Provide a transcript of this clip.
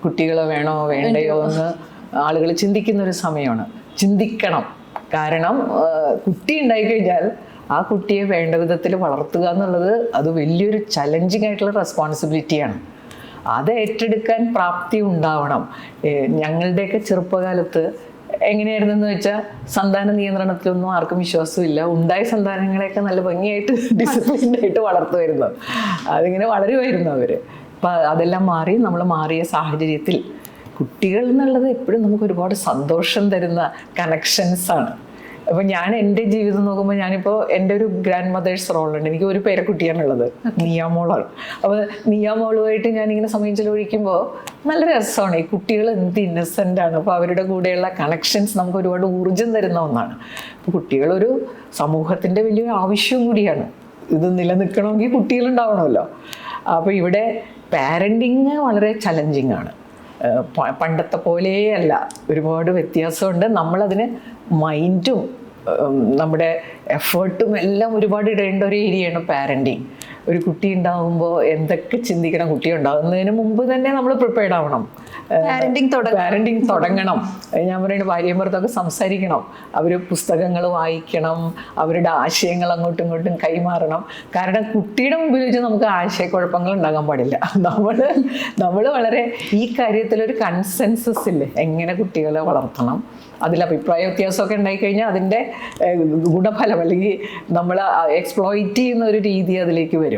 കുട്ടികൾ വേണോ വേണ്ടയോ എന്ന് ആളുകൾ ചിന്തിക്കുന്ന ഒരു സമയമാണ്. ചിന്തിക്കണം. കാരണം കുട്ടി ഉണ്ടായിക്കഴിഞ്ഞാൽ ആ കുട്ടിയെ വേണ്ട വിധത്തിൽ വളർത്തുക എന്നുള്ളത് അത് വലിയൊരു ചലഞ്ചിങ് ആയിട്ടുള്ള റെസ്പോൺസിബിലിറ്റിയാണ്. അത് ഏറ്റെടുക്കാൻ പ്രാപ്തി ഉണ്ടാവണം. ഞങ്ങളുടെയൊക്കെ ചെറുപ്പകാലത്ത് എങ്ങനെയായിരുന്നെന്ന് വെച്ചാൽ സന്താന നിയന്ത്രണത്തിലൊന്നും ആർക്കും വിശ്വാസമില്ല. ഉണ്ടായ സന്താനങ്ങളെയൊക്കെ നല്ല ഭംഗിയായിട്ട് ഡിസിപ്ലിൻഡ് ആയിട്ട് വളർത്തുമായിരുന്നു. അതിങ്ങനെ വളരുമായിരുന്നു അവർ. അപ്പം അതെല്ലാം മാറി, നമ്മൾ മാറിയ സാഹചര്യത്തിൽ കുട്ടികൾ എന്നുള്ളത് എപ്പോഴും നമുക്ക് ഒരുപാട് സന്തോഷം തരുന്ന കണക്ഷൻസാണ്. അപ്പം ഞാൻ എൻ്റെ ജീവിതം നോക്കുമ്പോൾ ഞാനിപ്പോൾ എൻ്റെ ഒരു ഗ്രാൻഡ് മദേഴ്സ് റോളുണ്ട്. എനിക്ക് ഒരു പേരക്കുട്ടിയാണുള്ളത്, നിയാമോളാണ്. അപ്പോൾ നിയാമോളുമായിട്ട് ഞാനിങ്ങനെ സമയം ചിലവഴിക്കുമ്പോൾ നല്ല രസമാണ്. ഈ കുട്ടികൾ എന്ത് ഇന്നസെൻ്റ് ആണ്. അപ്പോൾ അവരുടെ കൂടെയുള്ള കണക്ഷൻസ് നമുക്ക് ഒരുപാട് ഊർജ്ജം തരുന്ന ഒന്നാണ്. അപ്പോൾ കുട്ടികളൊരു സമൂഹത്തിൻ്റെ വലിയൊരു ആവശ്യവും കൂടിയാണ്. ഇത് നിലനിൽക്കണമെങ്കിൽ കുട്ടികളുണ്ടാവണമല്ലോ. അപ്പോൾ ഇവിടെ പാരൻറ്റിങ് വളരെ ചലഞ്ചിങ് ആണ്. പണ്ടത്തെ പോലെയല്ല, ഒരുപാട് വ്യത്യാസമുണ്ട്. നമ്മളതിന് മൈൻഡും നമ്മുടെ എഫേർട്ടും എല്ലാം ഒരുപാട് ഇടേണ്ട ഒരു ഏരിയയാണ് പാരൻറ്റിങ്. ഒരു കുട്ടി ഉണ്ടാകുമ്പോൾ എന്തൊക്കെ ചിന്തിക്കണം, കുട്ടി ഉണ്ടാകുന്നതിന് മുമ്പ് തന്നെ നമ്മൾ പ്രിപ്പയർഡ് ആവണം. പാരൻറ്റിങ് തുടങ്ങണം. ഞാൻ പറയുന്നത് ഭാര്യയും ഭർത്താവൊക്കെ സംസാരിക്കണം. അവർ പുസ്തകങ്ങൾ വായിക്കണം, അവരുടെ ആശയങ്ങൾ അങ്ങോട്ടും ഇങ്ങോട്ടും കൈമാറണം. കാരണം കുട്ടിയുടെ മുമ്പിൽ വെച്ച് നമുക്ക് ആശയക്കുഴപ്പങ്ങൾ ഉണ്ടാകാൻ പാടില്ല. നമ്മൾ വളരെ ഈ കാര്യത്തിലൊരു കൺസെൻസസ് ഇല്ലേ, എങ്ങനെ കുട്ടികളെ വളർത്തണം. അതിൽ അഭിപ്രായ വ്യത്യാസമൊക്കെ ഉണ്ടായിക്കഴിഞ്ഞാൽ അതിൻ്റെ ഗുണഫലം അല്ലെങ്കിൽ നമ്മൾ എക്സ്പ്ലോയിറ്റ് ചെയ്യുന്ന ഒരു രീതി അതിലേക്ക് വരും.